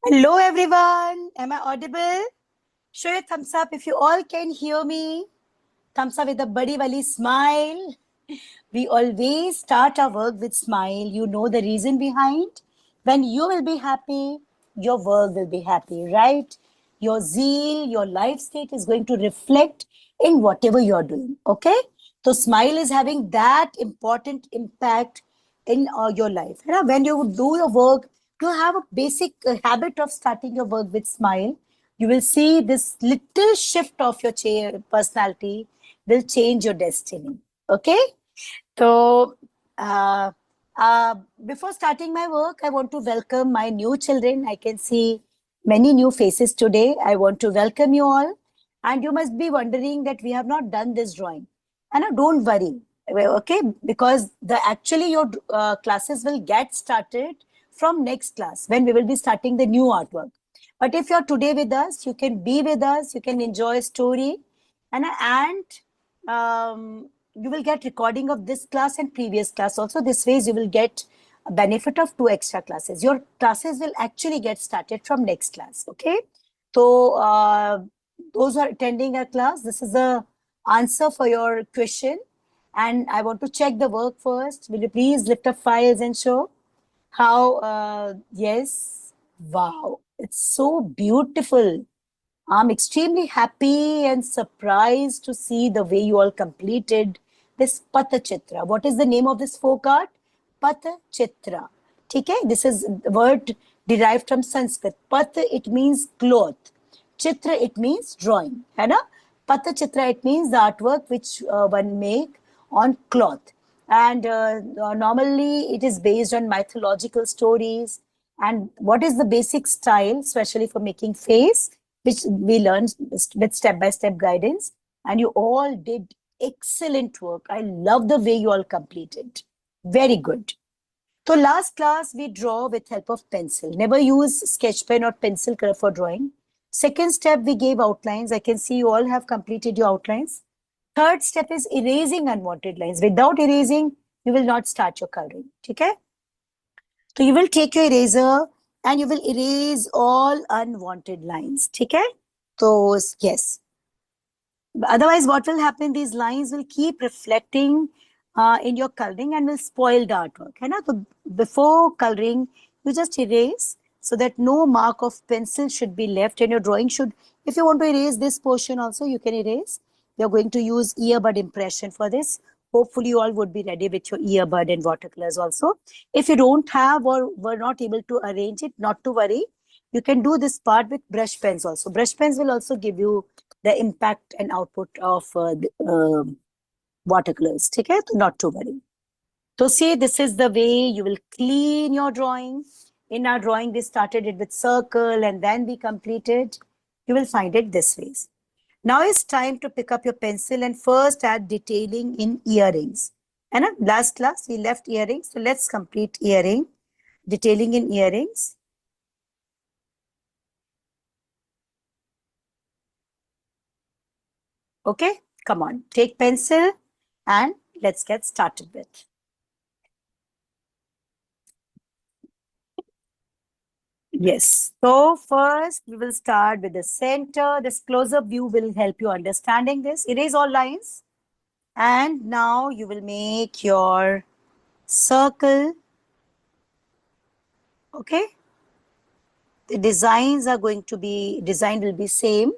Hello everyone, am I audible? Show your thumbs up if you all can hear me. Thumbs up with a buddy wali smile. We always start our work with smile. You know the reason behind. When you will be happy, your work will be happy, right? Your zeal, your life state is going to reflect in whatever you're doing. Okay? So smile is having that important impact in your life. You know, when you do your work, you have a basic habit of starting your work with smile. You will see this little shift of your personality will change your destiny. Okay? So, uh, uh, before starting my work, I want to welcome my new children. I can see many new faces today. I want to welcome you all. And you must be wondering that we have not done this drawing. And don't worry, okay? Because the actually your classes will get started from next class when we will be starting the new artwork. But if you're today with us, you can be with us. You can enjoy a story, and you will get recording of this class and previous class also. This ways you will get a benefit of 2 extra classes. Your classes will actually get started from next class. Okay. So those who are attending our class, this is the answer for your question. And I want to check the work first. Will you please lift up files and show how, yes, wow, it's so beautiful. I'm extremely happy and surprised to see the way you all completed this Pattachitra. What is the name of this folk art? Pattachitra. Okay, this is the word derived from Sanskrit. Pat, it means cloth. Chitra, it means drawing. है ना? Pattachitra, it means the artwork which one make on cloth. And normally it is based on mythological stories. And what is the basic style, especially for making face, which we learned with step-by-step guidance. And you all did excellent work. I love the way you all completed. Very good. So last class, we draw with help of pencil. Never use sketch pen or pencil color for drawing. Second step, we gave outlines. I can see you all have completed your outlines. Third step is erasing unwanted lines. Without erasing, you will not start your coloring. Okay? So you will take your eraser and you will erase all unwanted lines. Okay? So yes. Otherwise, what will happen? These lines will keep reflecting in your coloring and will spoil the artwork. है ना? So before coloring, you just erase so that no mark of pencil should be left, and your drawing should, if you want to erase this portion also, you can erase. We are going to use earbud impression for this. Hopefully, you all would be ready with your earbud and watercolors also. If you don't have or were not able to arrange it, not to worry. You can do this part with brush pens also. Brush pens will also give you the impact and output of watercolors. Okay? So not to worry. So see, this is the way you will clean your drawing. In our drawing, we started it with circle and then we completed. You will find it this way. Now it's time to pick up your pencil and first add detailing in earrings. And last class, we left earrings. So let's complete earring. Detailing in earrings. Okay, come on, take pencil and let's get started with. Yes, so first we will start with the center. This closer view will help you understanding this. Erase all lines. And now you will make your circle. Okay. The designs are going to be, design will be same.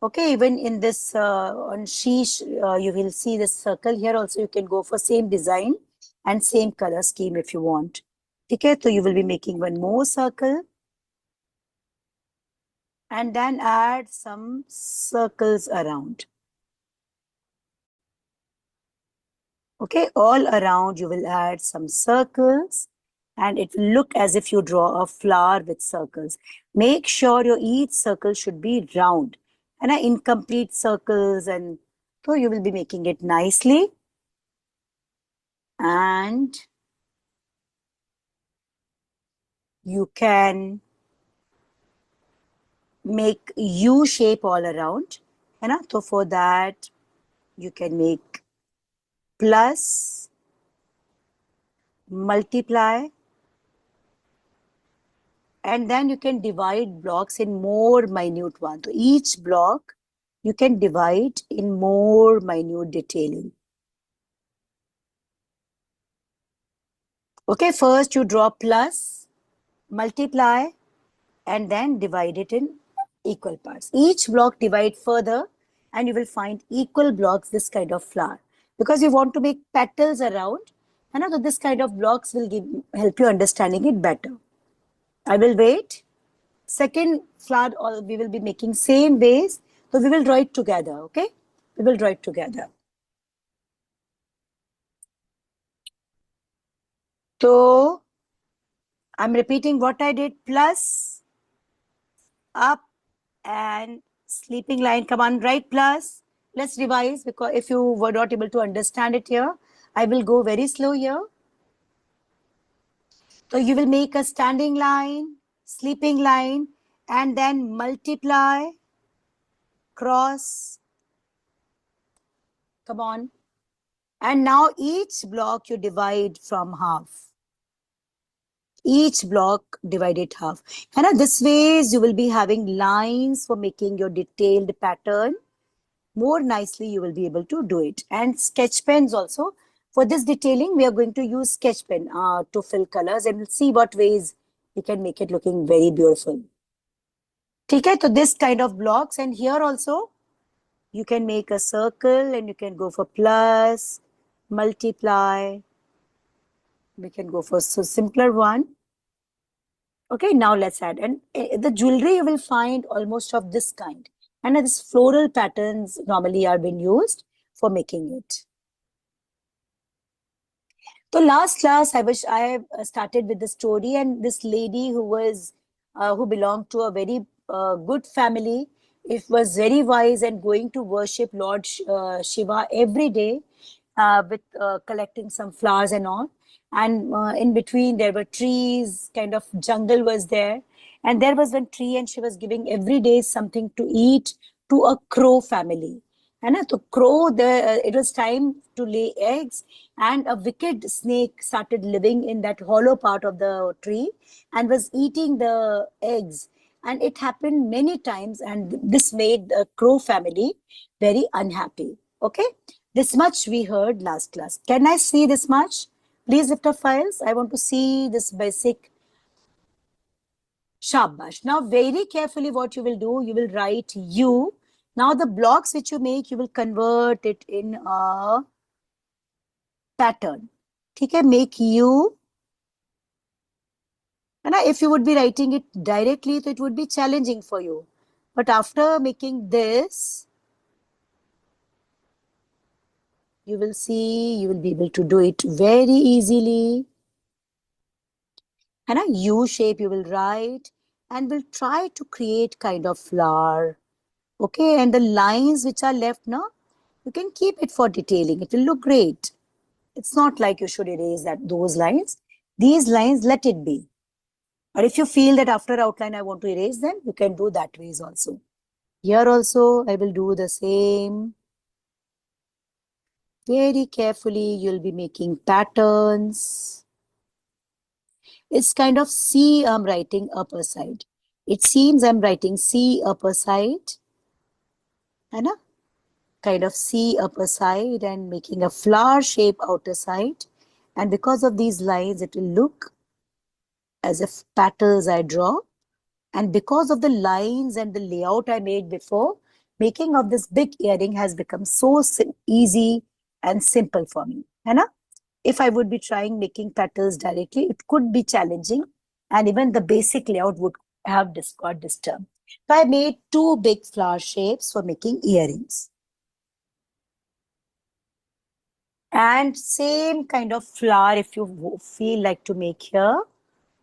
Okay, even in this on sheesh, you will see this circle here also. You can go for same design and same color scheme if you want. Okay, so you will be making one more circle and then add some circles around. Okay, all around you will add some circles and it will look as if you draw a flower with circles. Make sure your each circle should be round and incomplete circles, and so you will be making it nicely. And you can make U shape all around. So for that, you can make plus, multiply, and then you can divide blocks in more minute one. So each block you can divide in more minute detailing. Okay, first you draw plus, multiply, and then divide it in equal parts. Each block divide further and you will find equal blocks this kind of flower. Because you want to make petals around, and so this kind of blocks will help you understanding it better. I will wait. Second flower we will be making same ways. So we will draw it together, okay? We will draw it together. So I'm repeating what I did, plus, up, and sleeping line. Come on, right, plus. Let's revise, because if you were not able to understand it here, I will go very slow here. So you will make a standing line, sleeping line, and then multiply, cross. Come on. And now each block you divide from half. Each block divided half. And this ways you will be having lines for making your detailed pattern. More nicely you will be able to do it. And sketch pens also. For this detailing, we are going to use sketch pen to fill colors, and we'll see what ways we can make it looking very beautiful. Okay, so this kind of blocks, and here also you can make a circle and you can go for plus, multiply. We can go for so simpler one. Okay, now let's add. And the jewelry you will find almost of this kind. And these floral patterns normally are being used for making it. So last class, I started with the story, and this lady who belonged to a very good family, it was very wise and going to worship Lord Shiva every day with collecting some flowers and all. And in between there were trees, kind of jungle was there, and there was one tree, and she was giving every day something to eat to a crow family. And to crow, it was time to lay eggs, and a wicked snake started living in that hollow part of the tree and was eating the eggs. And it happened many times, and this made the crow family very unhappy. Okay, this much we heard last class. Can I see this much? Please lift up files. I want to see this basic. Shabash. Now, very carefully, what you will do, you will write U. Now, the blocks which you make, you will convert it in a pattern. Okay, make U. And if you would be writing it directly, so it would be challenging for you. But after making this, you will see, you will be able to do it very easily. And a U shape you will write, and will try to create kind of flower. Okay, and the lines which are left now, you can keep it for detailing. It will look great. It's not like you should erase those lines. These lines, let it be. Or if you feel that after outline I want to erase them, you can do that ways also. Here also, I will do the same. Very carefully, you'll be making patterns. It's kind of C I'm writing upper side. It seems I'm writing C upper side. And kind of C upper side and making a flower shape outer side. And because of these lines, it will look as if petals I draw. And because of the lines and the layout I made before, making of this big earring has become so easy and simple for me. If I would be trying making petals directly, it could be challenging, and even the basic layout would have got disturbed. So I made two big flower shapes for making earrings. And same kind of flower, if you feel like to make here,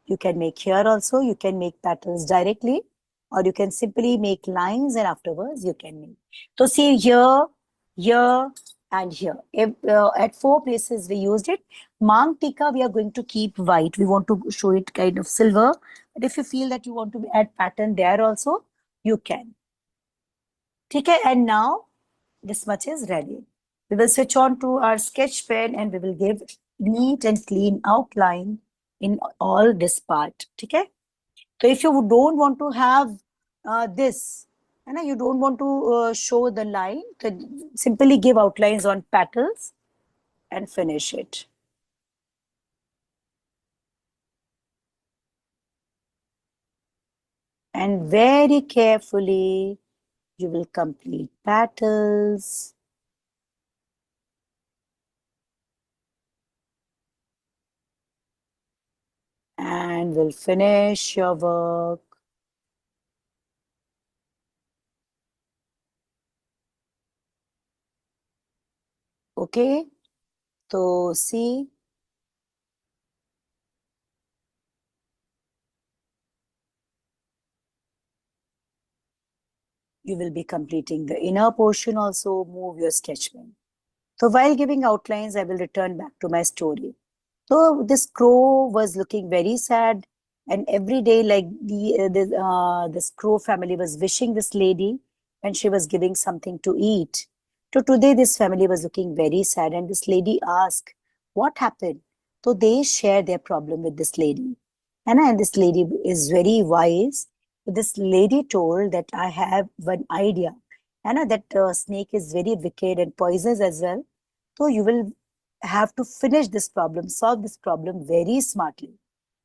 you can make here also. You can make patterns directly, or you can simply make lines and afterwards you can make. So see here, here, and here. At 4 places we used it. Mang Tika, we are going to keep white. We want to show it kind of silver. But if you feel that you want to add pattern there also, you can. Okay, and now this much is ready. We will switch on to our sketch pen and we will give neat and clean outline in all this part. Okay. So if you don't want to have this, and you don't want to show the line, then simply give outlines on petals and finish it. And very carefully, you will complete petals. And will finish your work. Okay, so see, you will be completing the inner portion also. Move your sketch pen. So while giving outlines, I will return back to my story. So this crow was looking very sad, and every day, like this crow family was wishing this lady, and she was giving something to eat. So today, this family was looking very sad, and this lady asked, "What happened?" So they share their problem with this lady, and this lady is very wise. So this lady told that I have one idea, and that snake is very wicked and poisonous as well. So you will have to finish this problem, solve this problem very smartly.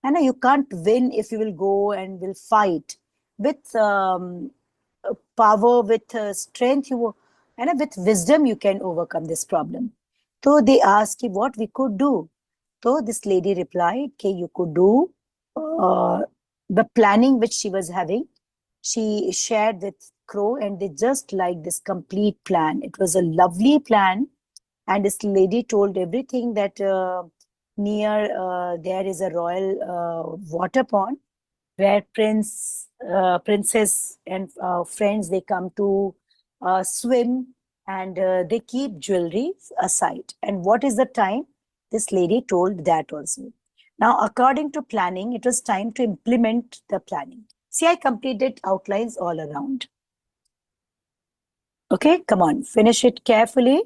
And you can't win if you will go and will fight with power, with strength. And with wisdom, you can overcome this problem. So they asked what we could do. So this lady replied, okay, you could do the planning which she was having. She shared with Crow, and they just liked this complete plan. It was a lovely plan, and this lady told everything that near there is a royal water pond where princess and friends, they come to swim, and they keep jewelry aside. And what is the time? This lady told that also. Now, according to planning, it was time to implement the planning. See, I completed outlines all around. Okay, come on, finish it carefully.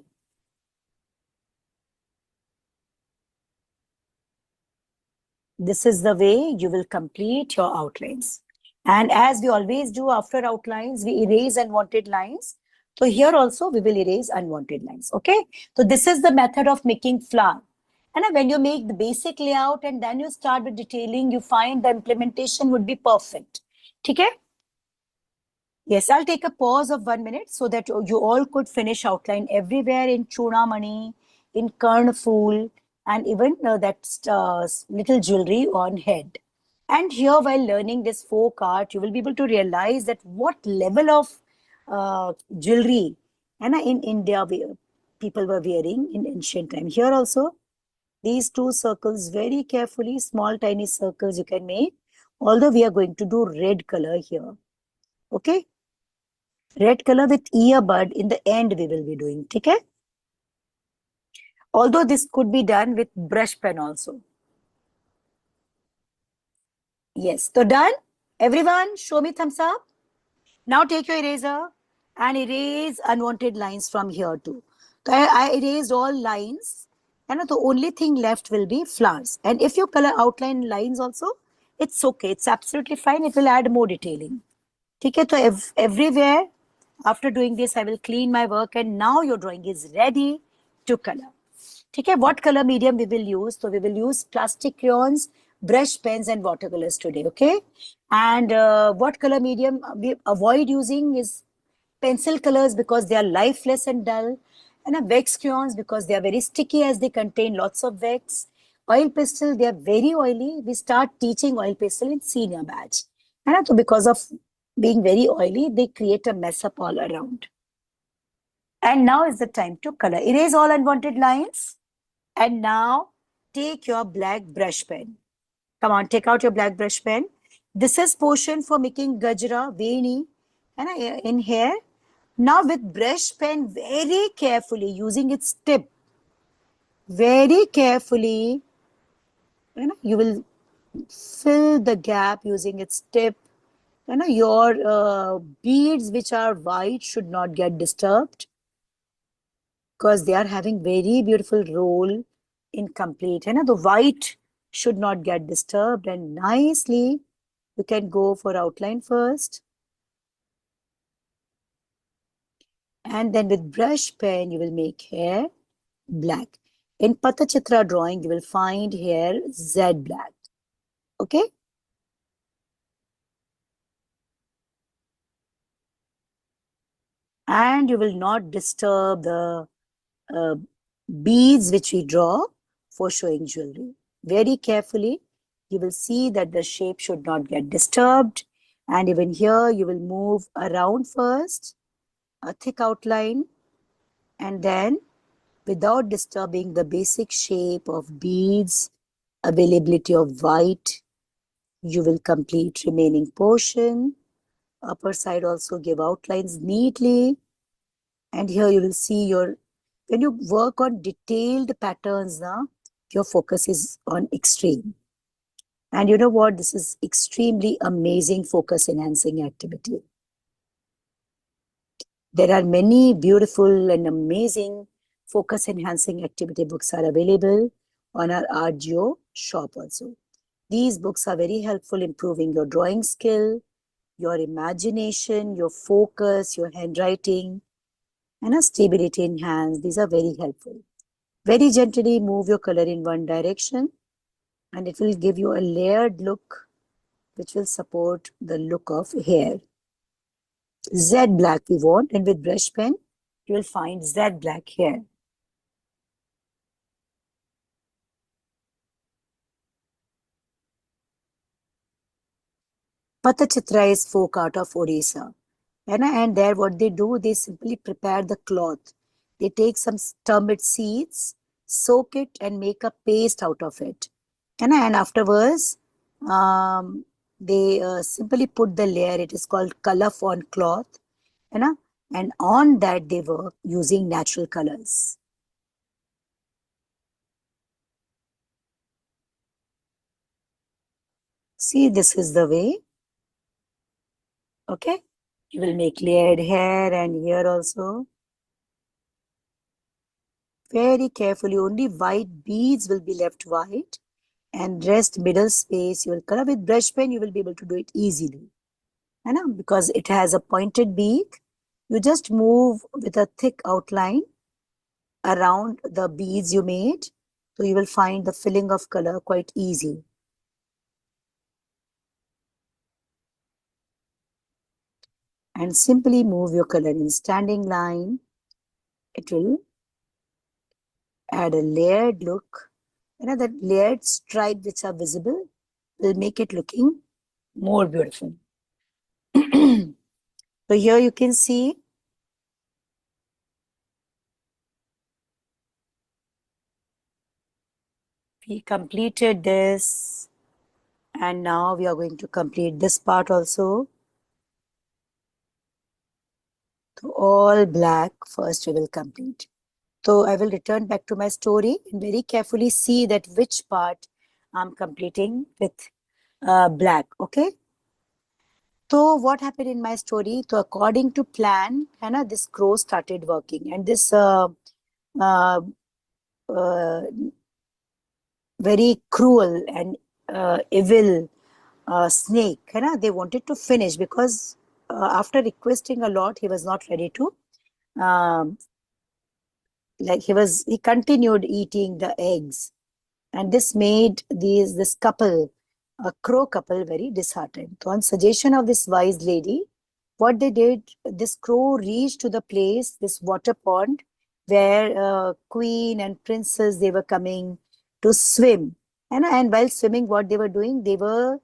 This is the way you will complete your outlines. And as we always do after outlines, we erase unwanted lines. So here also we will erase unwanted lines. Okay. So this is the method of making flower. And when you make the basic layout and then you start with detailing, you find the implementation would be perfect. Okay. Yes, I'll take a pause of 1 minute so that you all could finish outline everywhere in Chunamani, in Karnful, and even that little jewelry on head. And here, while learning this folk art, you will be able to realize that what level of jewelry and in India people were wearing in ancient time. Here also, these two circles very carefully, small tiny circles you can make. Although we are going to do red color here. Okay. Red color with earbud in the end we will be doing. Okay? Although this could be done with brush pen also. Yes. So done? Everyone, show me thumbs up. Now take your eraser and erase unwanted lines from here too. So I erased all lines, and the only thing left will be flowers. And if you color outline lines also, it's okay. It's absolutely fine. It will add more detailing. Okay, so everywhere after doing this, I will clean my work, and now your drawing is ready to color. Okay, what color medium we will use? So we will use plastic crayons, brush pens, and watercolors today. Okay, and what color medium we avoid using is pencil colors because they are lifeless and dull, and wax crayons because they are very sticky as they contain lots of wax. Oil pastel, they are very oily. We start teaching oil pastel in senior batch, and so because of being very oily, they create a mess up all around. And now is the time to color. Erase all unwanted lines. And now take your black brush pen. Come on, take out your black brush pen. This is portion for making gajra, veni, and in here. Now with brush pen, very carefully using its tip, very carefully, you will fill the gap using its tip. Your beads which are white should not get disturbed because they are having very beautiful role in complete. The white should not get disturbed, and nicely You can go for outline first. And then with brush pen, you will make hair black. In Pattachitra drawing, you will find here Z black. Okay? And you will not disturb the uh, beads which we draw for showing jewelry. Very carefully, you will see that the shape should not get disturbed. And even here, you will move around first, a thick outline, and then without disturbing the basic shape of beads, availability of white, you will complete remaining portion. Upper side also give outlines neatly. And here you will see when you work on detailed patterns, now your focus is on extreme. And you know what? This is extremely amazing focus enhancing activity. There are many beautiful and amazing focus enhancing activity books are available on our Artgeo shop also. These books are very helpful improving your drawing skill, your imagination, your focus, your handwriting, and a stability in hands. These are very helpful. Very gently move your color in one direction and it will give you a layered look which will support the look of hair. Z black we want, and with brush pen you will find Z black here. Pattachitra is folk art of Odisha. And there what they do, they simply prepare the cloth. They take some turmeric seeds, soak it and make a paste out of it. And afterwards, they simply put the layer, it is called color on cloth. And on that they work using natural colors. See, this is the way. Okay. You will make layered hair and here also. Very carefully, only white beads will be left white and rest middle space. You will color with brush pen, you will be able to do it easily. Because it has a pointed beak, you just move with a thick outline around the beads you made. So you will find the filling of color quite easy. And simply move your color in standing line. It will add a layered look. That layered stripes which are visible will make it looking more beautiful. So here you can see we completed this and now we are going to complete this part also. So all black first we will complete. So I will return back to my story and very carefully see that which part I'm completing with black. Okay. So what happened in my story? So according to plan, this crow started working and this uh, very cruel and evil snake, they wanted to finish because after requesting a lot, he was not ready to um, he continued eating the eggs, and this made this couple, a crow couple, very disheartened. So on suggestion of this wise lady, what they did, this crow reached to the place, this water pond, where queen and princess, they were coming to swim. And while swimming, what they were doing, they were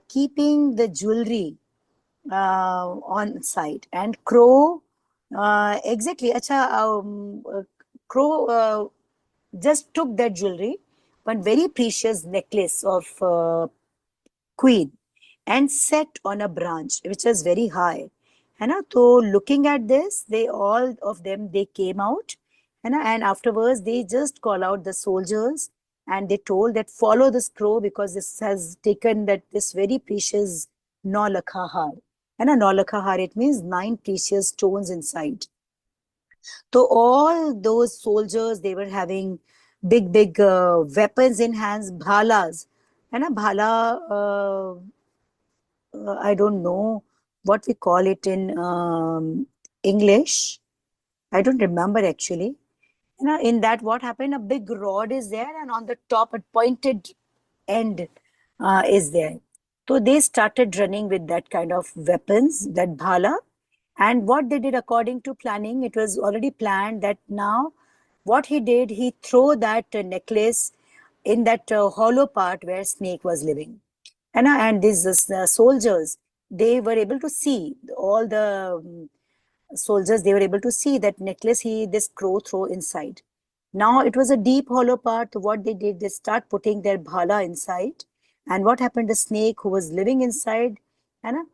keeping the jewelry on site. And crow, exactly, acha, crow just took that jewelry, one very precious necklace of queen, and set on a branch which was very high. So looking at this, they all of them, they came out, and afterwards they just call out the soldiers and they told that follow this crow because this has taken that this very precious Nolakha har. And a Nolakha har, it means 9 precious stones inside. So all those soldiers, they were having big weapons in hands, bhalas. And a bhala I don't know what we call it in English. I don't remember actually. In that, what happened? A big rod is there, and on the top, a pointed end is there. So they started running with that kind of weapons, that bhala. And what they did according to planning, it was already planned that now what he did, he threw that necklace in that hollow part where Snake was living. And these soldiers, they were able to see all the soldiers, they were able to see that necklace this crow throw inside. Now it was a deep hollow part. What they did, they start putting their bhala inside. And what happened? The snake who was living inside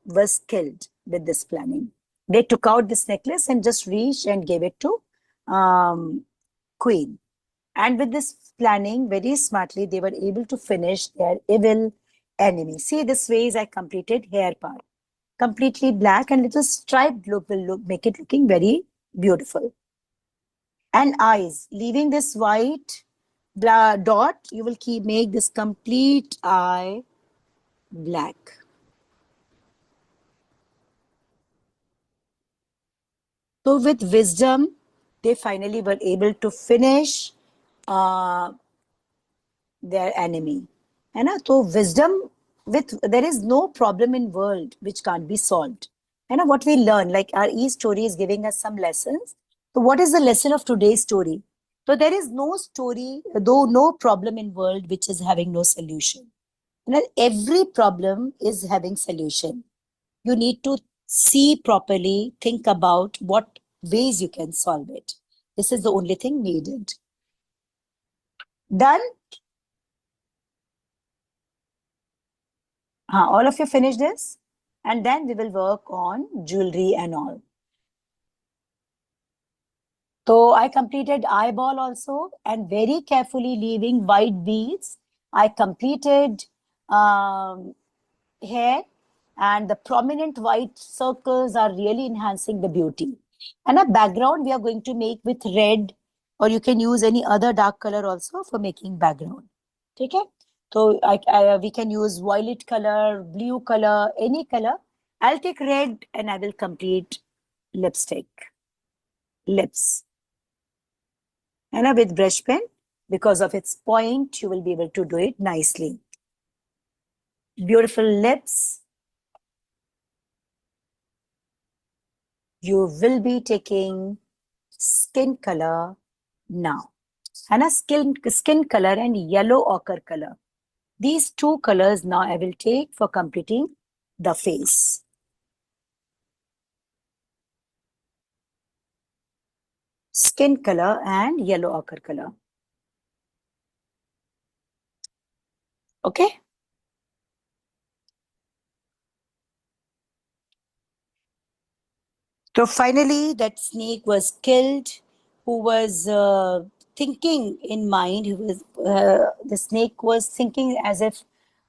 was killed with this planning. They took out this necklace and just reached and gave it to Queen. And with this planning, very smartly, they were able to finish their evil enemy. See, this ways I completed hair part. Completely black and little striped look will make it looking very beautiful. And eyes, leaving this white dot, you will make this complete eye black. So with wisdom, they finally were able to finish uh, their enemy. So wisdom, with there is no problem in world which can't be solved. What we learn, like our story is giving us some lessons. So what is the lesson of today's story? So there is no story, though no problem in world which is having no solution. Every problem is having solution. You need to see properly, think about what ways you can solve it. This is the only thing needed. Done? All of you finish this, and then we will work on jewelry and all. So I completed eyeball also, and very carefully leaving white beads. I completed hair, and the prominent white circles are really enhancing the beauty. And a background we are going to make with red, or you can use any other dark color also for making background. Okay? So we can use violet color, blue color, any color. I'll take red and I will complete lipstick, lips. And with brush pen, because of its point, you will be able to do it nicely. Beautiful lips. You will be taking skin color now. And a skin color and yellow ochre color. These two colors now I will take for completing the face. Skin color and yellow ochre color. Okay? So finally, that snake was killed, who was thinking in mind, the snake was thinking as if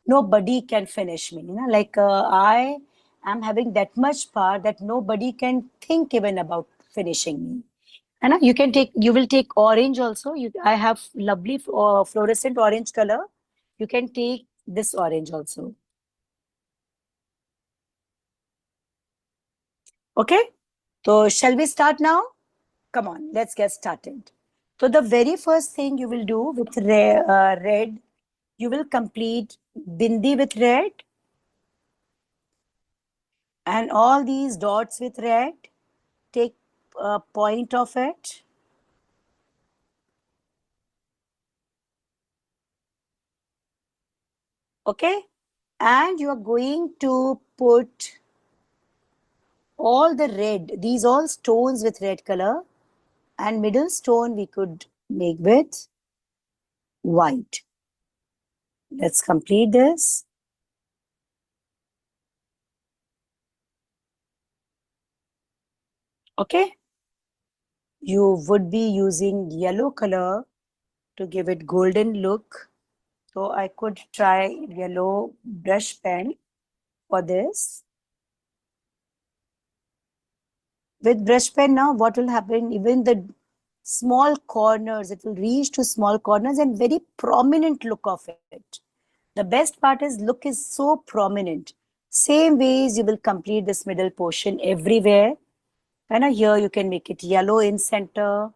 nobody can finish me. Like I am having that much power that nobody can think even about finishing me. And you will take orange also. I have lovely fluorescent orange color. You can take this orange also. Okay? So shall we start now? Come on, let's get started. So the very first thing you will do with red, you will complete bindi with red and all these dots with red. Take a point of it. Okay? And you are going to put all the red, these all stones with red color, and middle stone we could make with white. Let's complete this. Okay? You would be using yellow color to give it golden look. So I could try yellow brush pen for this. With brush pen now, what will happen? Even the small corners, it will reach to small corners and very prominent look of it. The best part is look is so prominent. Same ways you will complete this middle portion everywhere. And here you can make it yellow in center.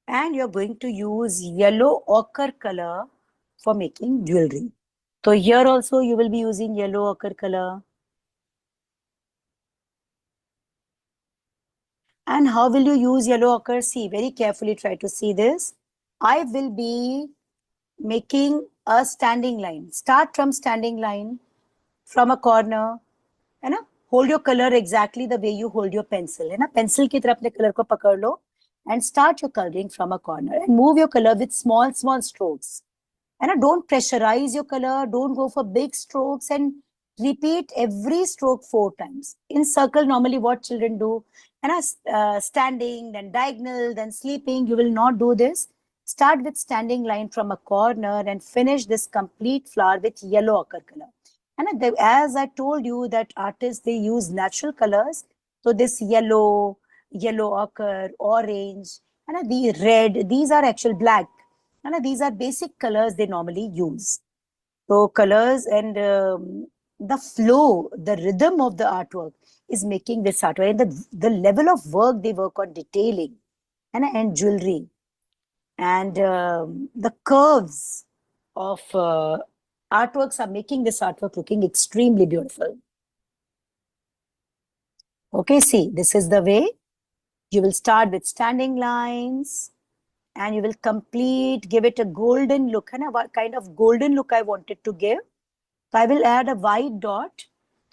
And you're going to use yellow ochre color for making jewelry. So here also you will be using yellow ochre color. And how will you use yellow ochre? See, very carefully try to see this. I will be making a standing line. Start from standing line from a corner. है ना? Hold your color exactly the way you hold your pencil. है ना? Pencil की तरह अपने color को पकड़ लो and start your coloring from a corner and move your color with small strokes. And don't pressurize your color. Don't go for big strokes and repeat every stroke 4 times. In circle, normally what children do, and standing, then diagonal, then sleeping. You will not do this. Start with standing line from a corner and finish this complete flower with yellow ochre color. And as I told you that artists, they use natural colors. So this yellow ochre, orange, and the red, these are actual black. And these are basic colors they normally use. So colors and the flow, the rhythm of the artwork is making this artwork. And the level of work they work on detailing and jewelry. And the curves of artworks are making this artwork looking extremely beautiful. Okay, see, this is the way. You will start with standing lines. And you will complete, give it a golden look. And what kind of golden look I wanted to give. So I will add a white dot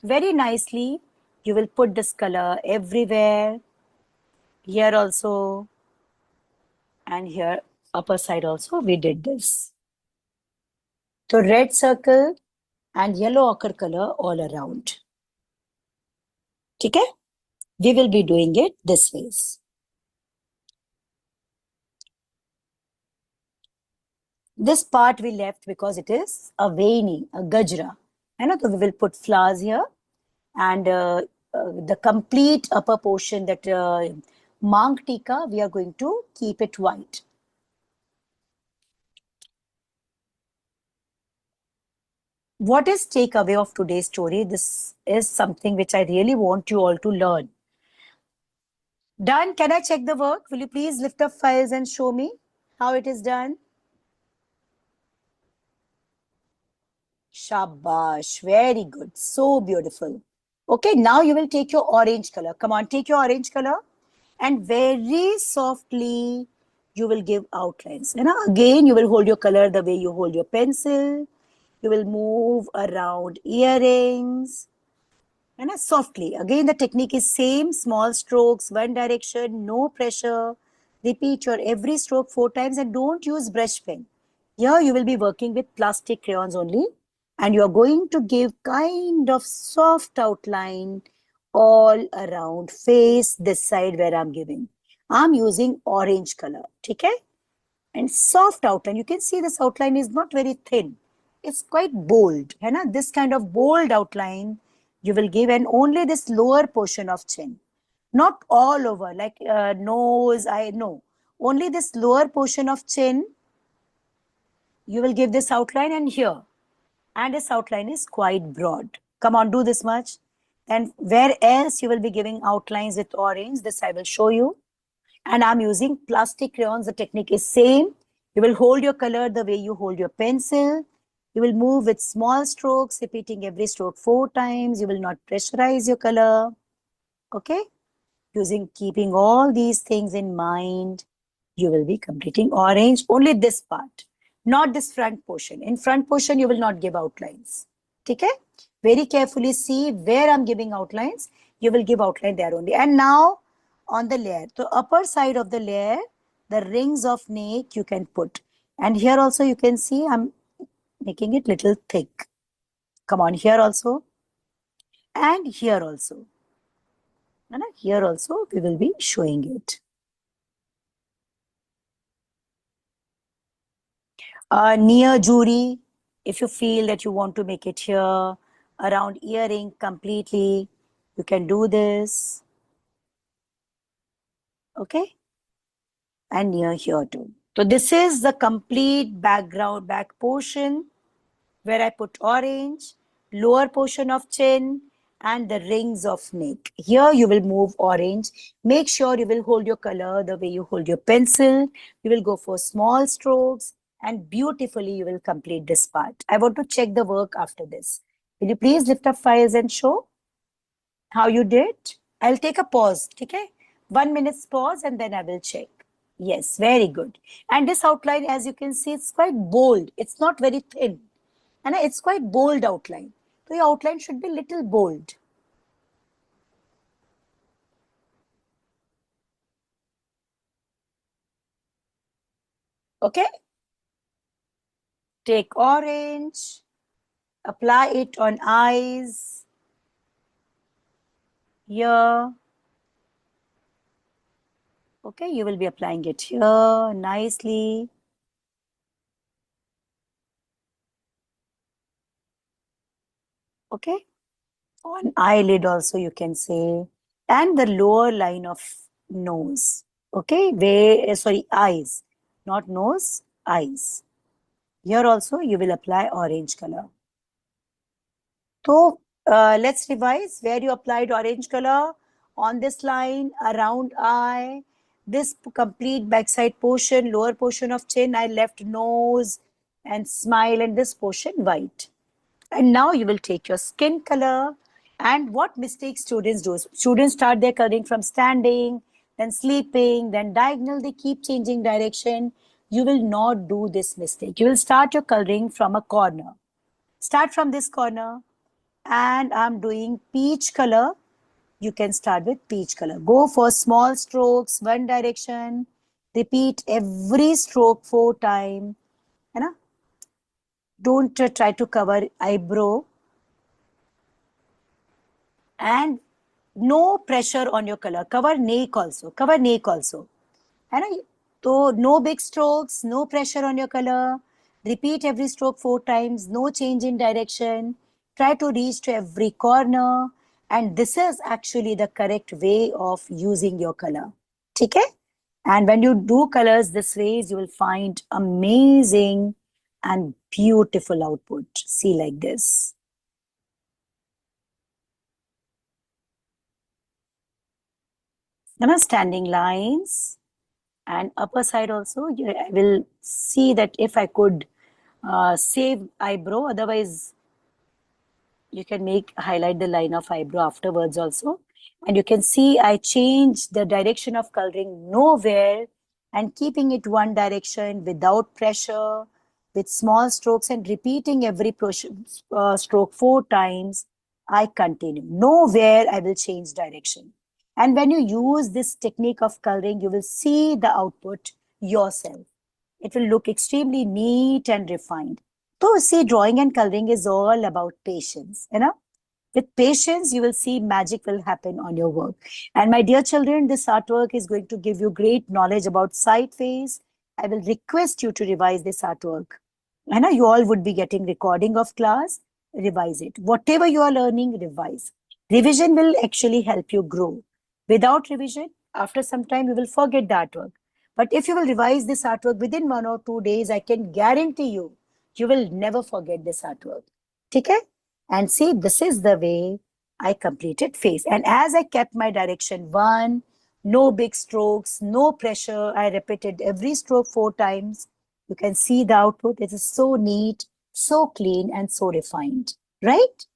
very nicely. You will put this color everywhere. Here also. And here upper side also we did this. So red circle and yellow ochre color all around. Okay? We will be doing it this ways. This part we left because it is a veiny, a gajra. And so we will put flowers here. And the complete upper portion, that Mang Tika, we are going to keep it white. What is takeaway of today's story? This is something which I really want you all to learn. Done? Can I check the work? Will you please lift up files and show me how it is done? Shabash, very good, so beautiful. Okay, now you will take your orange color. Come on, take your orange color and very softly you will give outlines. And again, you will hold your color the way you hold your pencil. You will move around earrings. And softly. Again, the technique is same, small strokes, one direction, no pressure. Repeat your every stroke 4 times and don't use brush pen. Here you will be working with plastic crayons only. And you are going to give kind of soft outline all around face this side where I'm giving. I'm using orange color. Okay? And soft outline. You can see this outline is not very thin. It's quite bold. Hai na? This kind of bold outline you will give, and only this lower portion of chin. Not all over, like nose, eye, no. Only this lower portion of chin, you will give this outline, and here. And this outline is quite broad. Come on, do this much. And where else you will be giving outlines with orange, this I will show you. And I'm using plastic crayons. The technique is same. You will hold your color the way you hold your pencil. You will move with small strokes, repeating every stroke 4 times. You will not pressurize your color. Okay? Keeping all these things in mind, you will be completing orange, only this part, not this front portion. In front portion, you will not give outlines. Okay? Very carefully see where I'm giving outlines. You will give outline there only. And now, on the layer, the upper side of the layer, the rings of neck you can put. And here also you can see I'm making it little thick. Come on, here also. And here also. And here also we will be showing it. Near jewelry, if you feel that you want to make it here, around earring completely, you can do this. Okay? And near here too. So this is the complete back portion where I put orange, lower portion of chin, and the rings of neck. Here you will move orange. Make sure you will hold your color the way you hold your pencil. You will go for small strokes and beautifully you will complete this part. I want to check the work after this. Will you please lift up files and show how you did? I'll take a pause, okay? 1 minute pause and then I will check. Yes, very good. And this outline, as you can see, it's quite bold. It's not very thin. And it's quite bold outline. So your outline should be little bold. Okay? Take orange, apply it on eyes, here. Okay, you will be applying it here nicely. Okay? On eyelid also you can say. And the lower line of nose. Okay? Sorry, eyes. Not nose, eyes. Here also you will apply orange color. So let's revise where you applied orange color on this line, around eye, this complete backside portion, lower portion of chin, I left nose and smile, and this portion white. And now you will take your skin color. And what mistakes students do? Students start their coloring from standing, then sleeping, then diagonal. They keep changing direction. You will not do this mistake. You will start your coloring from a corner. Start from this corner. And I'm doing peach color. You can start with peach color. Go for small strokes, one direction. Repeat every stroke 4 times. Don't try to cover eyebrow. And no pressure on your color. Cover neck also. Cover neck also. है ना? So no big strokes, no pressure on your color. Repeat every stroke 4 times. No change in direction. Try to reach to every corner. And this is actually the correct way of using your color. Okay? And when you do colors this way, you will find amazing and beautiful output. See like this. Standing lines and upper side also. I will see that if I could save eyebrow, otherwise you can highlight the line of eyebrow afterwards also. And you can see I changed the direction of coloring nowhere and keeping it one direction without pressure, with small strokes and repeating every stroke 4 times. I continue. Nowhere I will change direction. And when you use this technique of coloring, you will see the output yourself. It will look extremely neat and refined. So see, drawing and coloring is all about patience, you know. With patience, you will see magic will happen on your work. And my dear children, this artwork is going to give you great knowledge about side face. I will request you to revise this artwork. I know you all would be getting recording of class. Revise it. Whatever you are learning, revise. Revision will actually help you grow. Without revision, after some time, you will forget the artwork. But if you will revise this artwork within 1 or 2 days, I can guarantee you, you will never forget this artwork. Okay? And see, this is the way I completed face. And as I kept my direction 1, no big strokes, no pressure. I repeated every stroke 4 times. You can see the output. It is so neat, so clean, and so refined, right?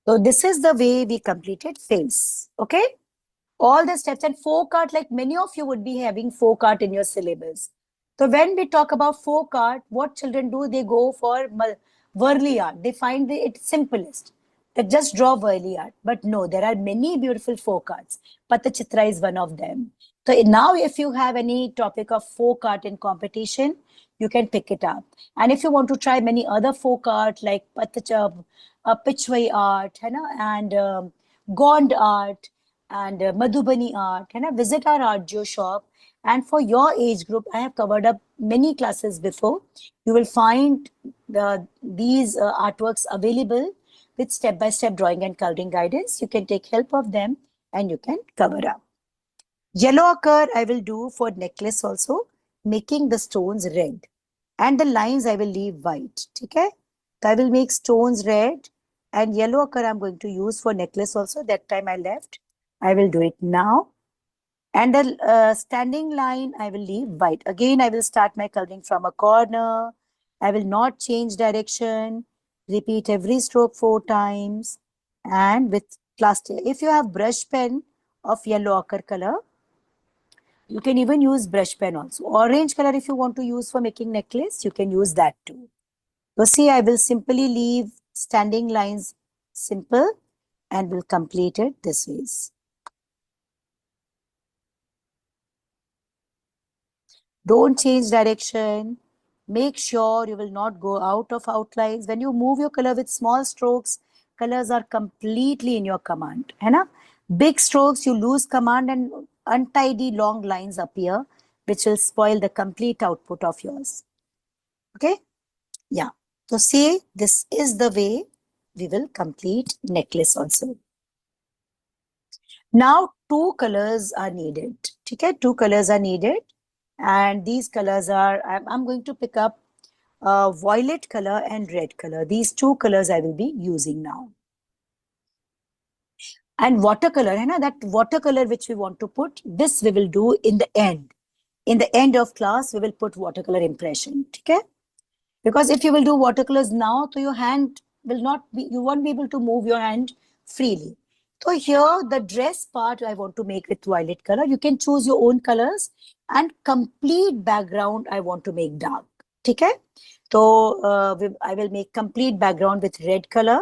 So this is the way we completed face, okay? All the steps and folk art, like many of you would be having folk art in your syllabus. So when we talk about folk art, what children do, they go for Worli art. They find it simplest. They just draw Worli art. But no, there are many beautiful folk arts. Pattachitra is one of them. So now if you have any topic of folk art in competition, you can pick it up. And if you want to try many other folk art like Pichwai art, and Gond art, and Madhubani art, visit our art jo shop And for your age group, I have covered up many classes before. You will find these artworks available with step-by-step drawing and coloring guidance. You can take help of them and you can cover up. Yellow ochre I will do for necklace also, making the stones red. And the lines I will leave white. Okay? So I will make stones red, and yellow ochre I'm going to use for necklace also. That time I left. I will do it now. And the standing line I will leave white. Again, I will start my coloring from a corner. I will not change direction. Repeat every stroke 4 times. And with plastic, if you have brush pen of yellow ochre color, you can even use brush pen also. Orange color, if you want to use for making necklace, you can use that too. So see, I will simply leave standing lines simple and will complete it this ways. Don't change direction. Make sure you will not go out of outlines. When you move your color with small strokes, colors are completely in your command. है ना? Big strokes, you lose command and untidy long lines appear, which will spoil the complete output of yours. Okay? Yeah. So see, this is the way we will complete necklace also. Now, two colors are needed. Okay? Two colors are needed. And these colors are, I'm going to pick up violet color and red color. These two colors I will be using now. And watercolor, hai na, that watercolor which we want to put, this we will do in the end. In the end of class, we will put watercolor impression. Okay? Because if you will do watercolors now, so your hand will not be, you won't be able to move your hand freely. So here, the dress part I want to make with violet color. You can choose your own colors, and complete background I want to make dark. Okay? So I will make complete background with red color,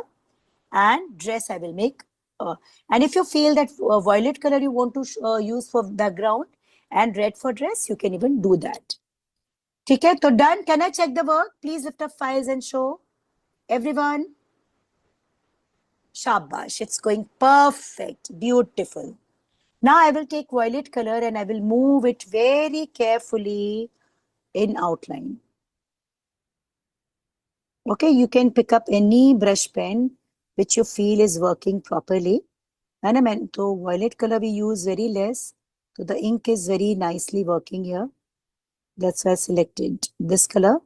and dress I will make. And if you feel that violet color you want to use for background and red for dress, you can even do that. Okay, so done. Can I check the work? Please lift up files and show. Everyone. Shabash. It's going perfect. Beautiful. Now I will take violet color and I will move it very carefully in outline. Okay, you can pick up any brush pen which you feel is working properly. And I meant, so violet color we use very less. So the ink is very nicely working here. That's why I selected this color.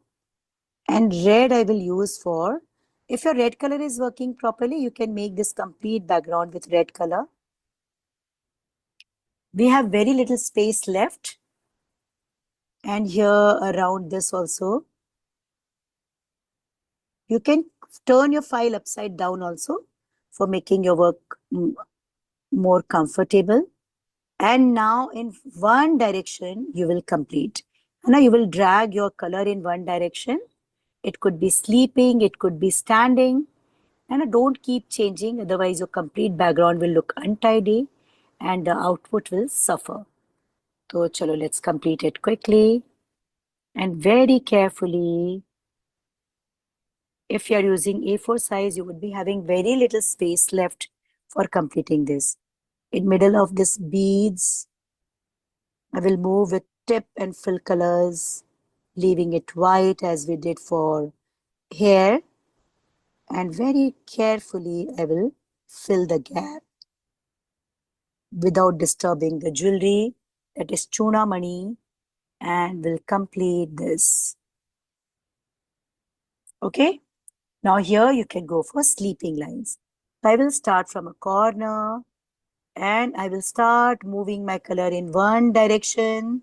And red I will use for, if your red color is working properly, you can make this complete background with red color. We have very little space left. And here around this also. You can turn your file upside down also for making your work more comfortable. And now in one direction, you will complete. Now you will drag your color in one direction. It could be sleeping, it could be standing. And don't keep changing, otherwise your complete background will look untidy and the output will suffer. So chalo, let's complete it quickly and very carefully. If you are using A4 size, you would be having very little space left for completing this. In middle of this beads, I will move with tip and fill colors, leaving it white as we did for hair. And very carefully, I will fill the gap without disturbing the jewelry, that is chuna mani, and will complete this. Okay, now here you can go for sleeping lines. I will start from a corner and I will start moving my color in one direction.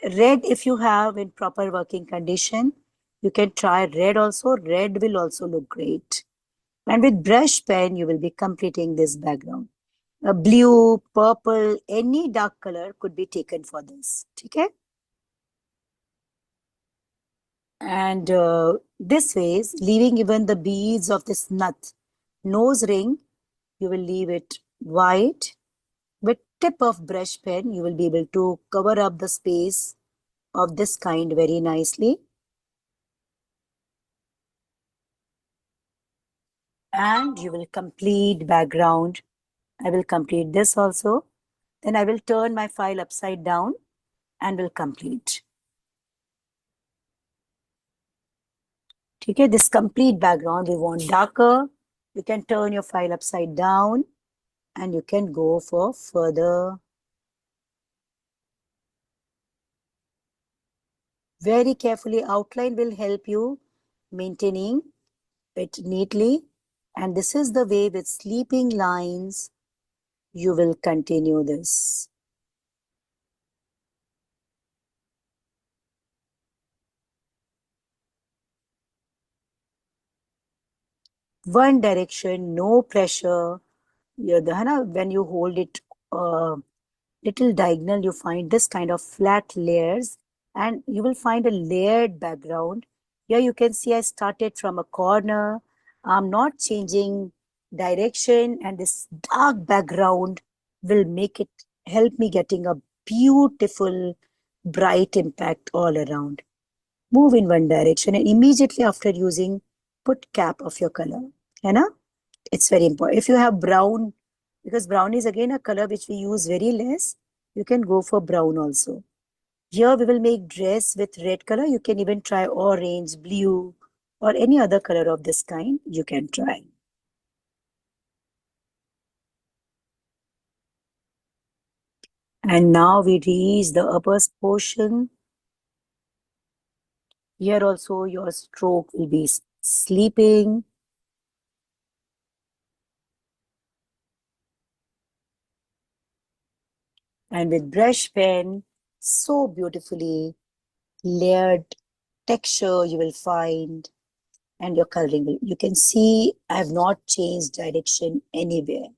Red, if you have in proper working condition, you can try red also. Red will also look great. And with brush pen, you will be completing this background. A blue, purple, any dark color could be taken for this. Okay? And this ways, leaving even the beads of this nut nose ring, you will leave it white. With tip of brush pen, you will be able to cover up the space of this kind very nicely. And you will complete background. I will complete this also. Then I will turn my file upside down and will complete. Okay, this complete background we want darker. You can turn your file upside down and you can go for further. Very carefully outline will help you maintaining it neatly. And this is the way with sleeping lines you will continue this. One direction, no pressure. When you hold it little diagonal, you find this kind of flat layers and you will find a layered background. Here you can see I started from a corner. I'm not changing direction, and this dark background will make it help me getting a beautiful bright impact all around. Move in one direction and immediately after using, put cap of your color. You know? It's very important. If you have brown, because brown is again a color which we use very less, you can go for brown also. Here we will make dress with red color. You can even try orange, blue, or any other color of this kind you can try. And now we reach the upper portion. Here also your stroke will be sleeping. And with brush pen, so beautifully layered texture you will find, and your coloring will, you can see I have not changed direction anywhere.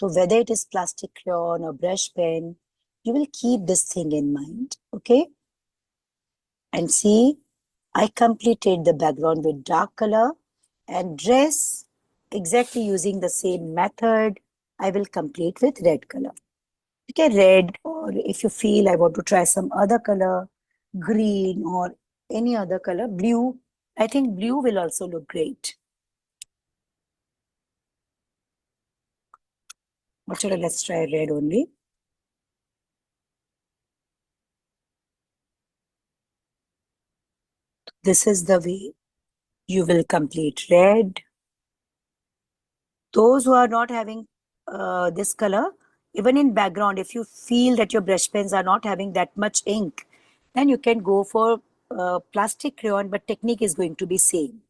So whether it is plastic crayon or brush pen, you will keep this thing in mind, okay? And see, I completed the background with dark color, and dress exactly using the same method, I will complete with red color. Okay, red, or if you feel I want to try some other color, green or any other color, blue. I think blue will also look great. But let's try red only. This is the way you will complete red. Those who are not having this color, even in background, if you feel that your brush pens are not having that much ink, then you can go for plastic crayon, but technique is going to be same.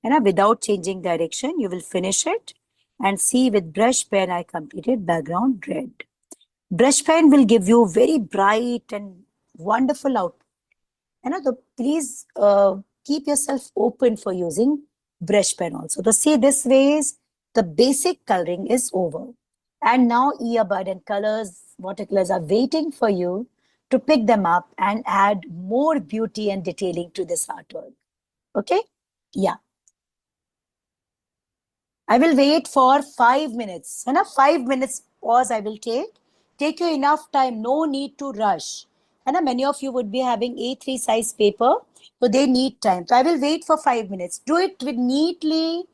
And without changing direction, you will finish it. And see, with brush pen, I completed background red. Brush pen will give you very bright and wonderful output. Please keep yourself open for using brush pen also. To see this ways, the basic coloring is over. And now earbud and colors, watercolors are waiting for you to pick them up and add more beauty and detailing to this artwork. Okay? Yeah. I will wait for 5 minutes. 5 minutes pause I will take. Take you enough time. No need to rush. Many of you would be having A3 size paper, so they need time. So I will wait for 5 minutes. Do it with neatly,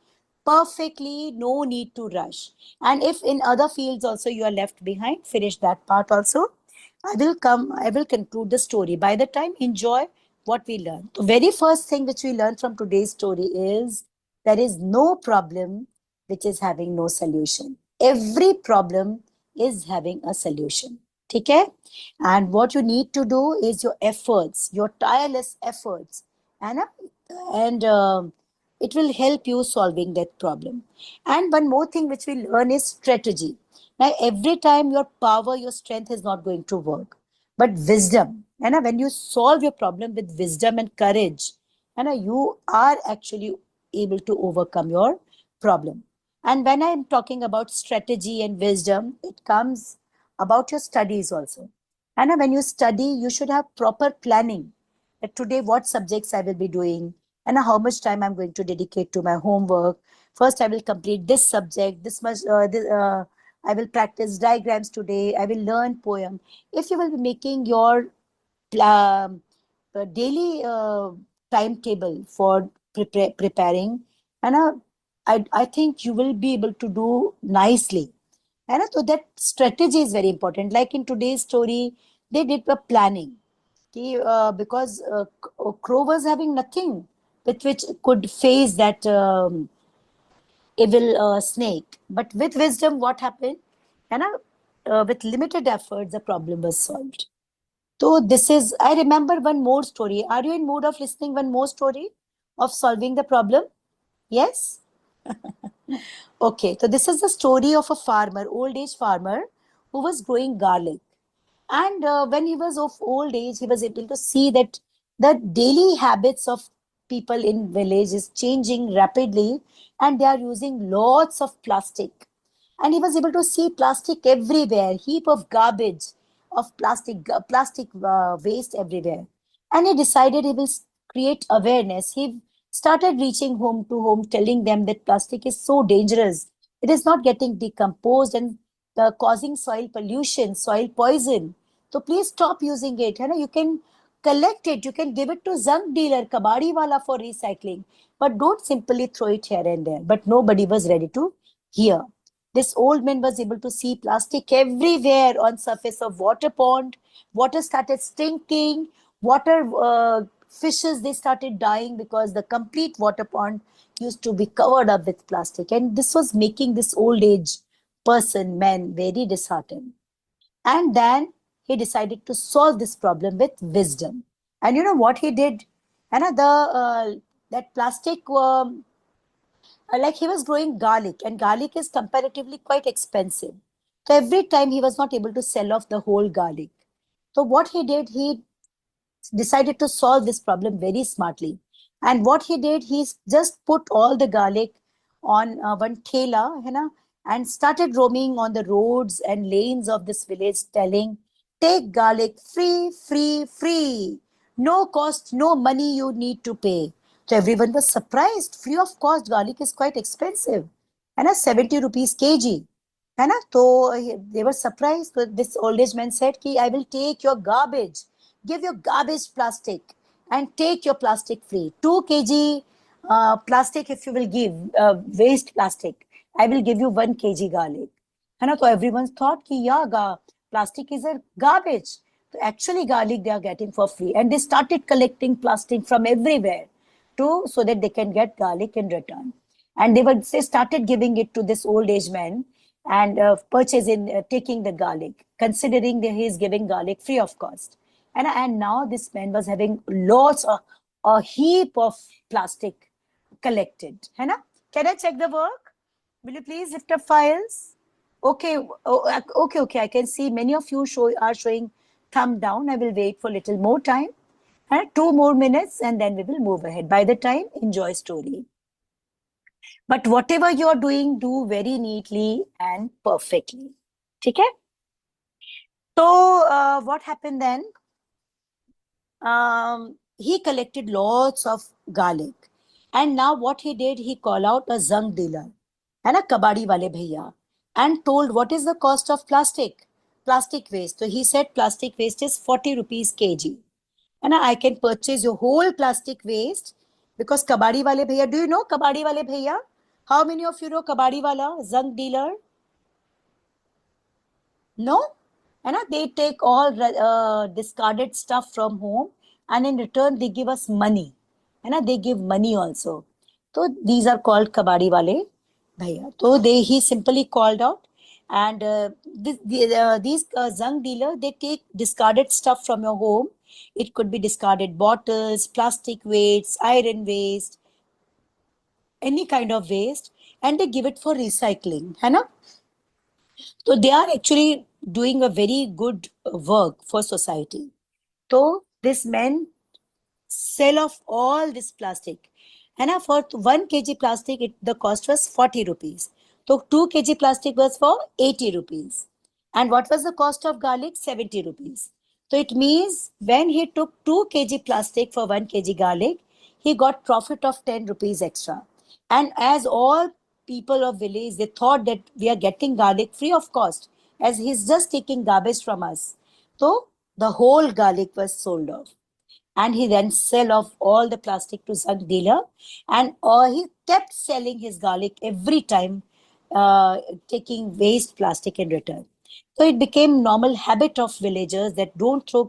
perfectly. No need to rush. And if in other fields also you are left behind, finish that part also. I will conclude the story. By the time, enjoy what we learned. The very first thing which we learned from today's story is there is no problem which is having no solution. Every problem is having a solution. Okay? And what you need to do is your efforts, your tireless efforts, and, it will help you solving that problem. And one more thing which we learn is strategy. Now, every time your power, your strength is not going to work, but wisdom. And when you solve your problem with wisdom and courage, and you are actually able to overcome your problem. And when I'm talking about strategy and wisdom, it comes about your studies also. And when you study, you should have proper planning. That today, what subjects I will be doing, and how much time I'm going to dedicate to my homework. First, I will complete this subject. I will practice diagrams today. I will learn poem. If you will be making your um, daily timetable for preparing, and I think you will be able to do nicely. And so that strategy is very important. Like in today's story, they did a planning. Because Crow was having nothing with which could face that evil snake. But with wisdom, what happened? And with limited efforts, the problem was solved. So this is, I remember one more story. Are you in mood of listening one more story of solving the problem? Yes? Okay, so this is the story of a farmer, old age farmer, who was growing garlic. And when he was of old age, he was able to see that the daily habits of people in village is changing rapidly, and they are using lots of plastic. And he was able to see plastic everywhere, heap of garbage of plastic waste everywhere. And he decided he will create awareness. He started reaching home to home, telling them that plastic is so dangerous. It is not getting decomposed and causing soil pollution, soil poison. So please stop using it. You know, you can collect it. You can give it to junk dealer, kabadi wala for recycling. But don't simply throw it here and there. But nobody was ready to hear. This old man was able to see plastic everywhere on surface of water pond. Water started stinking. Water fishes, they started dying because the complete water pond used to be covered up with plastic. And this was making this old age person, man, very disheartened. And then he decided to solve this problem with wisdom. And you know what he did? And that plastic like he was growing garlic, and garlic is comparatively quite expensive. So every time he was not able to sell off the whole garlic. So what he did, he decided to solve this problem very smartly. And what he did, he just put all the garlic on one thela, and started roaming on the roads and lanes of this village, telling, "Take garlic free, free, free. No cost, no money you need to pay." So everyone was surprised. Free of cost, garlic is quite expensive. 70 rupees kg. So they were surprised. So this old age man said, "Ki I will take your garbage. Give your garbage plastic and take your plastic free. 2 kg plastic if you will give, waste plastic. I will give you 1 kg garlic." So everyone thought ki plastic is a garbage. So actually garlic they are getting for free. And they started collecting plastic from everywhere so that they can get garlic in return. And they started giving it to this old age man and taking the garlic, considering that he is giving garlic free of cost. And now this man was having lots of a heap of plastic collected. Can I check the work? Will you please lift up files? Okay, okay. I can see many of you are showing thumb down. I will wait for a little more time. 2 more minutes and then we will move ahead. By the time, enjoy story. But whatever you're doing, do very neatly and perfectly. Okay? So what happened then? He collected lots of garlic. And now what he did, he called out a junk dealer and a kabadi wale bhaiya and told what is the cost of plastic waste. So he said plastic waste is 40 rupees kg. And I can purchase your whole plastic waste because kabadi wale bhaiya, do you know kabadi wale bhaiya? How many of you know kabadi wala, junk dealer? No? They take all discarded stuff from home and in return they give us money. They give money also. So these are called kabadi wale bhaiya. So he simply called out and these junk dealer, they take discarded stuff from your home. It could be discarded bottles, plastic waste, iron waste, any kind of waste, and they give it for recycling. So they are actually doing a very good work for society. So this men sell off all this plastic. And for 1 kg plastic, the cost was 40 rupees. So 2 kg plastic was for 80 rupees. And what was the cost of garlic? 70 rupees. So it means when he took 2 kg plastic for 1 kg garlic, he got profit of 10 rupees extra. And as all people of village, they thought that we are getting garlic free of cost, as he's just taking garbage from us. So the whole garlic was sold off. And he then sell off all the plastic to junk dealer, and he kept selling his garlic every time, taking waste plastic in return. So it became normal habit of villagers that don't throw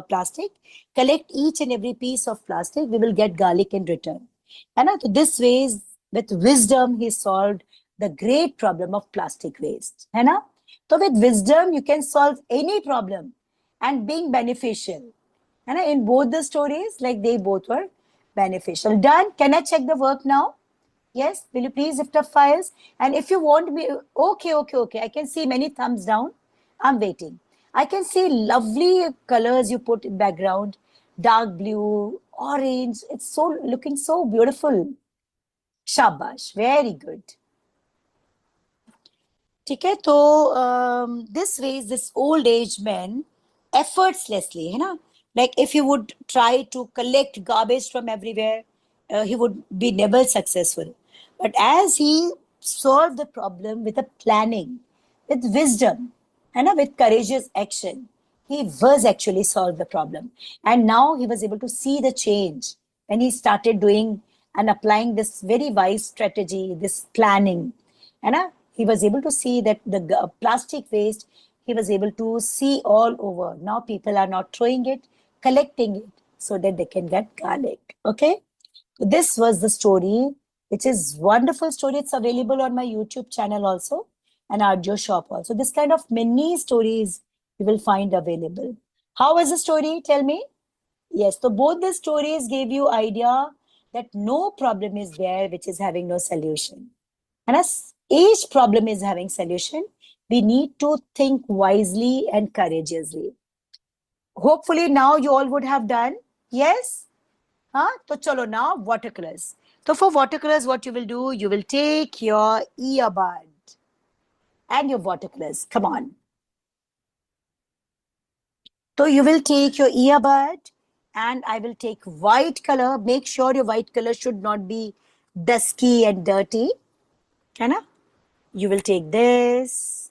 plastic, collect each and every piece of plastic, we will get garlic in return. And this ways, with wisdom, he solved the great problem of plastic waste. है ना? So with wisdom, you can solve any problem and being beneficial. And in both the stories, like they both were beneficial. Done. Can I check the work now? Yes. Will you please lift up files? And if you want me, okay. I can see many thumbs down. I'm waiting. I can see lovely colors you put in background. Dark blue, orange. It's so looking so beautiful. Shabash. Very good. ठीक है तो this ways this old age man effortlessly है ना like if he would try to collect garbage from everywhere he would be never successful but as he solved the problem with a planning with wisdom and with courageous action he was actually solved the problem and now he was able to see the change when he started doing and applying this very wise strategy this planning and he was able to see that the plastic waste, he was able to see all over. Now people are not throwing it, collecting it so that they can get garlic. Okay. So this was the story, which is wonderful story. It's available on my YouTube channel also and audio shop also. This kind of many stories you will find available. How was the story? Tell me. Yes. So both the stories gave you idea that no problem is there which is having no solution. And as each problem is having solution, we need to think wisely and courageously. Hopefully now you all would have done. Yes? Huh? So chalo now watercolors. So for watercolors, what you will do, you will take your earbud and your watercolors. Come on. So you will take your earbud and I will take white color. Make sure your white color should not be dusky and dirty. Can I? You will take this.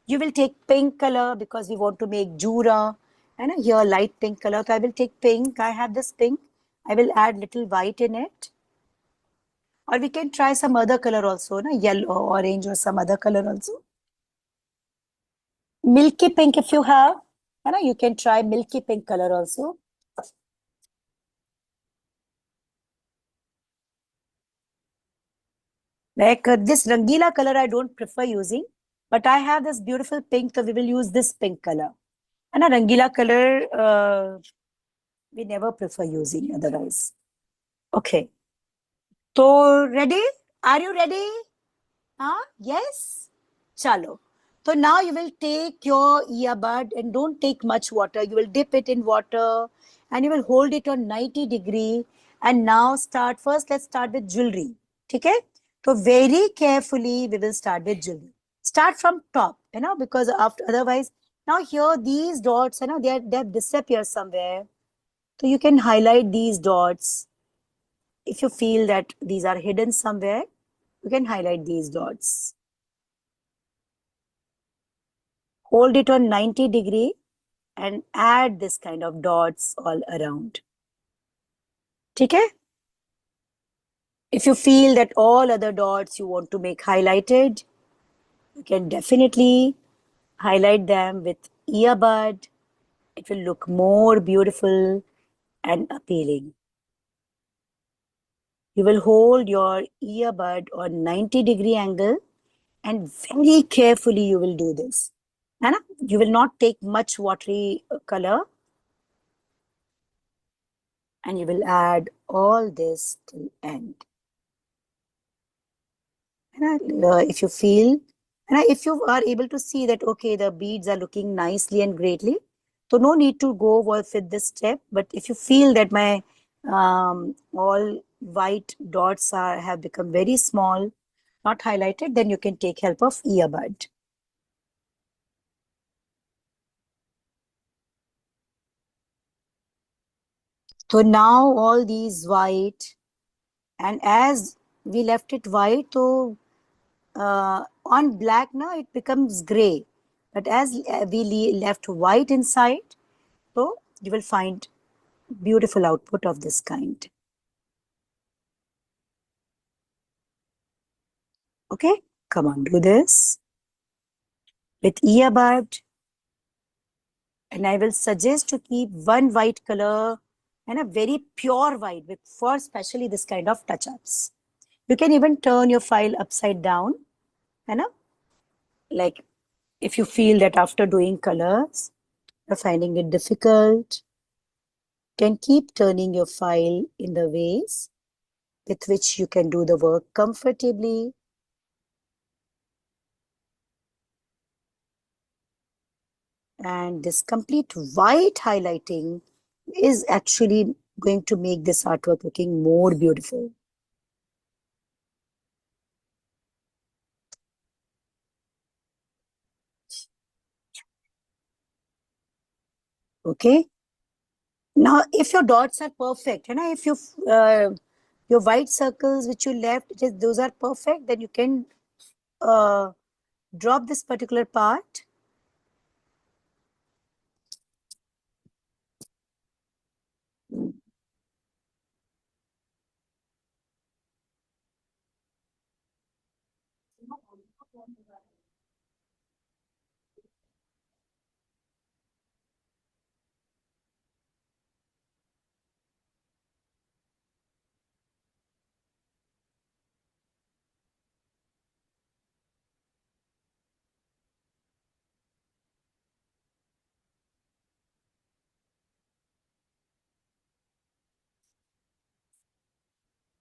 You will take pink color because we want to make jura. And here light pink color. So I will take pink. I have this pink. I will add little white in it. Or we can try some other color also, na? Yellow, orange or some other color also. Milky pink if you have. You can try milky pink color also. Like this Rangila color I don't prefer using. But I have this beautiful pink, so we will use this pink color. And a Rangila color, we never prefer using otherwise. Okay. So, ready? Are you ready? Huh? Yes? Chalo. So now you will take your earbud and don't take much water. You will dip it in water and you will hold it on 90 degree. And now start first. Let's start with jewelry. Okay? So very carefully we will start with jewelry. Start from top, because after otherwise now here these dots, they disappear somewhere. So you can highlight these dots. If you feel that these are hidden somewhere, you can highlight these dots. Hold it on 90 degree and add this kind of dots all around. Okay? If you feel that all other dots you want to make highlighted, you can definitely highlight them with earbud. It will look more beautiful and appealing. You will hold your earbud on 90 degree angle and very carefully you will do this. And you will not take much watery color and you will add all this till end. And if you feel, and if you are able to see that, okay, the beads are looking nicely and greatly, so no need to go with this step. But if you feel that my all white dots have become very small, not highlighted, then you can take help of earbud. So now all these white, and as we left it white, so on black now it becomes gray. But as we left white inside, so you will find beautiful output of this kind. Okay, come on, do this. with earbud. And I will suggest to keep one white color and a very pure white with for especially this kind of touch-ups. You can even turn your file upside down, you know, like if you feel that after doing colors, you're finding it difficult, can keep turning your file in the ways with which you can do the work comfortably. And this complete white highlighting is actually going to make this artwork looking more beautiful. Okay. Now, if your dots are perfect, if you your white circles which you left, those are perfect, then you can uh, drop this particular part.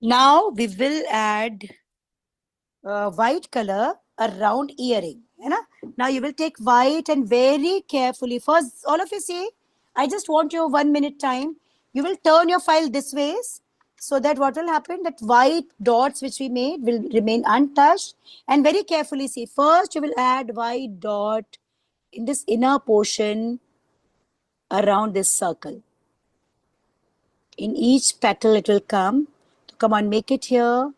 Now we will add white color around earring. Now you will take white and very carefully. First, all of you see, I just want your 1 minute time. You will turn your file this ways so that what will happen, that white dots which we made will remain untouched. And very carefully see, first you will add white dot in this inner portion around this circle. In each petal it will come. So come on, make it here.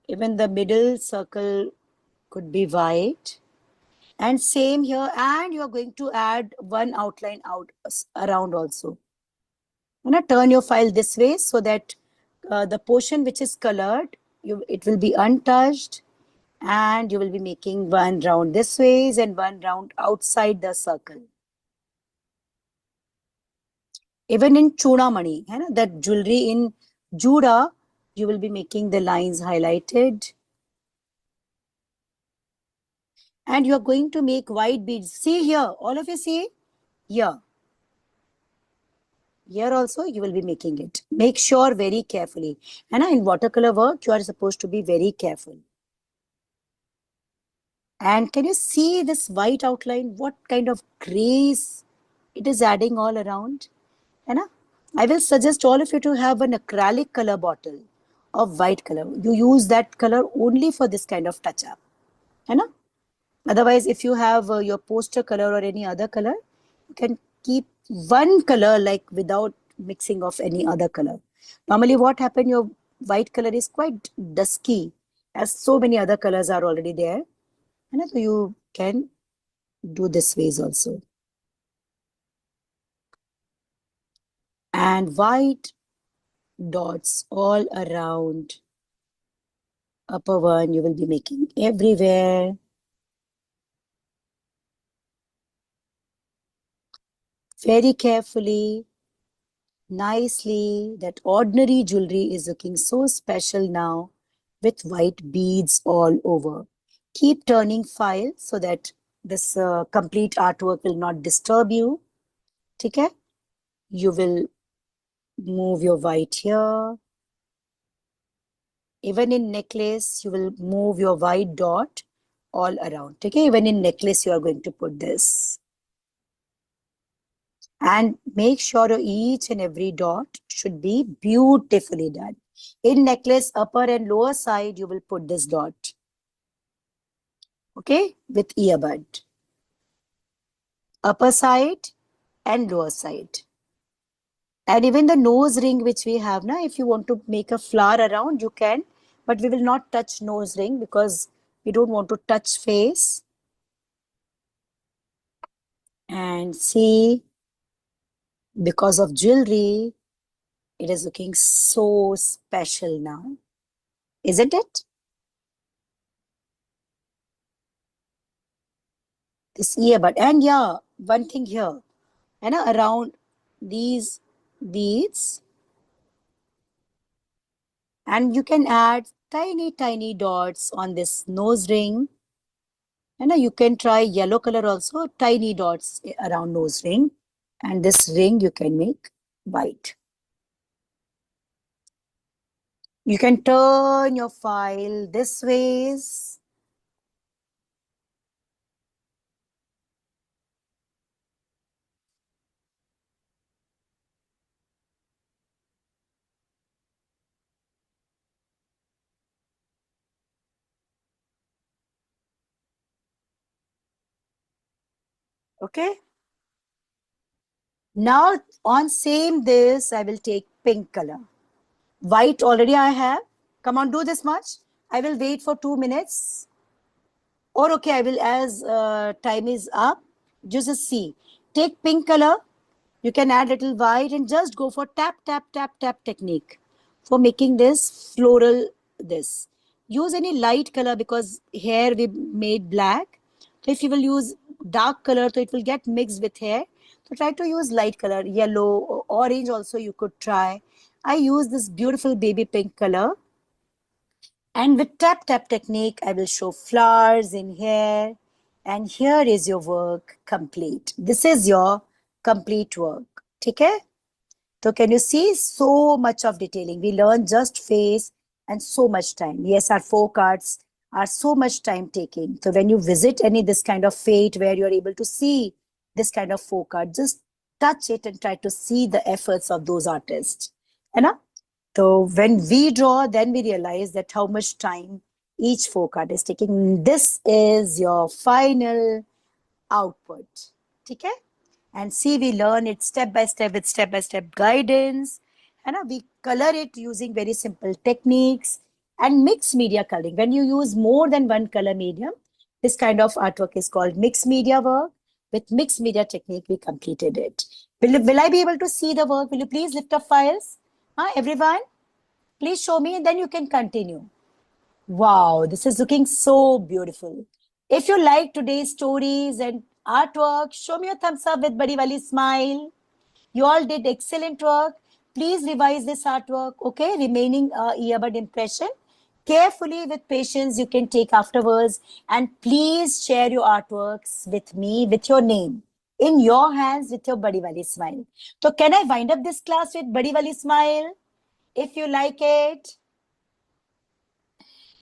Even the middle circle could be white. And same here, and you are going to add one outline out around also. Turn your file this way so that the portion which is colored, it will be untouched, and you will be making one round this ways and one round outside the circle. Even in Chudamani, that jewelry in Juda, you will be making the lines highlighted. And you are going to make white beads. See here, all of you see here. Here also you will be making it. Make sure very carefully. And in watercolor work, you are supposed to be very careful. And can you see this white outline? What kind of grace it is adding all around? I will suggest all of you to have an acrylic color bottle of white color. You use that color only for this kind of touch up. Otherwise, if you have your poster color or any other color, you can keep one color like without mixing of any other color. Normally, what happens, your white color is quite dusky as so many other colors are already there. So you can do this ways also. And white dots all around upper one you will be making everywhere. Very carefully, nicely. That ordinary jewelry is looking so special now with white beads all over. Keep turning file so that this complete artwork will not disturb you. Okay? You will move your white here. Even in necklace, you will move your white dot all around. Okay? Even in necklace, you are going to put this. And make sure each and every dot should be beautifully done. In necklace, upper and lower side, you will put this dot. Okay, with earbud. Upper side and lower side. And even the nose ring which we have now, if you want to make a flower around, you can. But we will not touch nose ring because we don't want to touch face. And see, because of jewelry, it is looking so special now. isn't it? This earbud. And yeah, one thing here, around these beads, and you can add tiny, tiny dots on this nose ring. And you can try yellow color also, tiny dots around nose ring. And this ring you can make white. You can turn your file this ways. Okay. Now on same this, I will take pink color. White already I have. Come on, do this much. I will wait for 2 minutes. Or okay, I will as time is up. Just see. Take pink color. You can add little white and just go for tap, tap, tap, tap technique for making this floral this. Use any light color because here we made black. So if you will use dark color, so it will get mixed with hair. So try to use light color, yellow or orange also you could try. I use this beautiful baby pink color. And with tap tap technique, I will show flowers in here. And here is your work complete. This is your complete work. Okay? So can you see so much of detailing? We learn just face and so much time. Yes, our folk arts are so much time taking. So when you visit any this kind of fete where you're able to see this kind of folk art, just touch it and try to see the efforts of those artists. You know? So when we draw, then we realize that how much time each folk art is taking. This is your final output. Okay? And see, we learn it step by step with step by step guidance. And we color it using very simple techniques and mixed media coloring. When you use more than one color medium, this kind of artwork is called mixed media work. With mixed media technique, we completed it. Will I be able to see the work? Will you please lift up files? Everyone? Please show me and then you can continue. Wow, this is looking so beautiful. If you like today's stories and artwork, show me a thumbs up with Badi Wali smile. You all did excellent work. Please revise this artwork, okay? Remaining earbud impression. Carefully with patience you can take afterwards. And please share your artworks with me with your name in your hands with your Badi Wali smile. So can I wind up this class with Badi Wali smile? If you like it.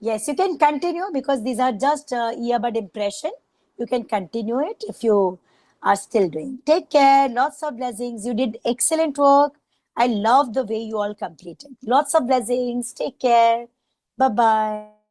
Yes, you can continue because these are just earbud impression. You can continue it if you are still doing. Take care. Lots of blessings. You did excellent work. I love the way you all completed. Lots of blessings. Take care. Bye-bye.